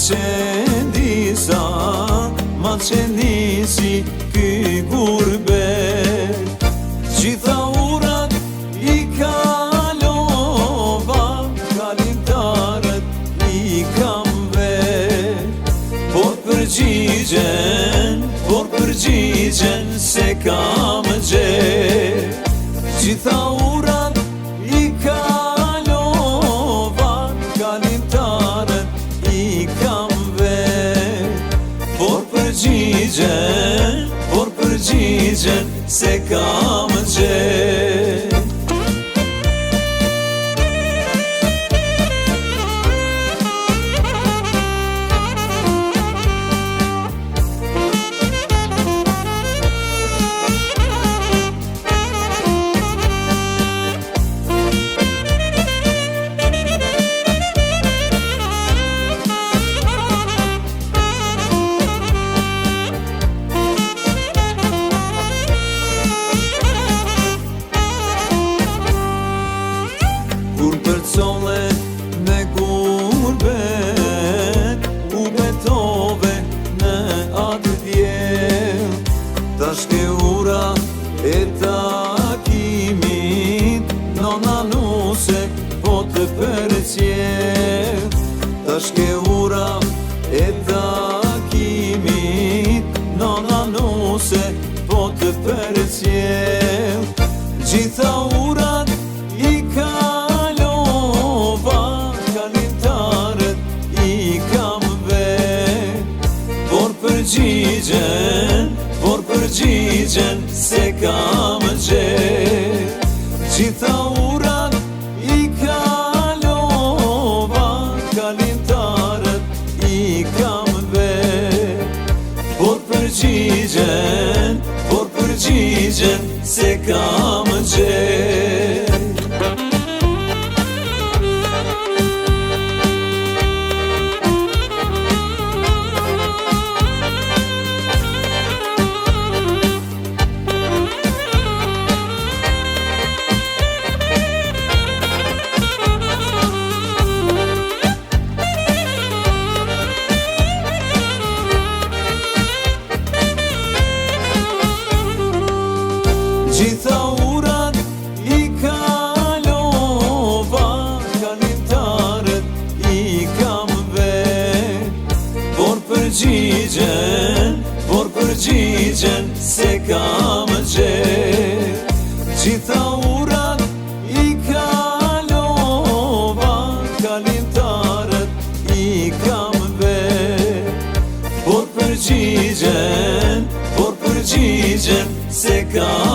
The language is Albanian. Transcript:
qendisa, ma qenisi ky gurbet. Gjitha urat i kalova, kalimtarët i kam vet. Por përgjigjen se kam gjet. Gjitha urat i kalova, kalimtarët i kam vet. Por përgjigjen se kam gjet. Kur përcole me gurbet, u betove në atë djel. Tash ke ura e takimit, nona nuse po të përcjell. Tash ke ura e takimit, nona nuse po të përcjell. Gjitha urat i kalova, kalimtarët i kam vet. Por përgjigjen se kam gjet. Gjitha urat i kalova, kalimtarët i kam vet. Por përgjigjen se kam gjet. Gjitha urat i kalova, kalimtarët i kam vet. Por përgjigjen se kam gjet. Gjitha urat i kalova, kalimtarët i kam vet. Por përgjigjen se kam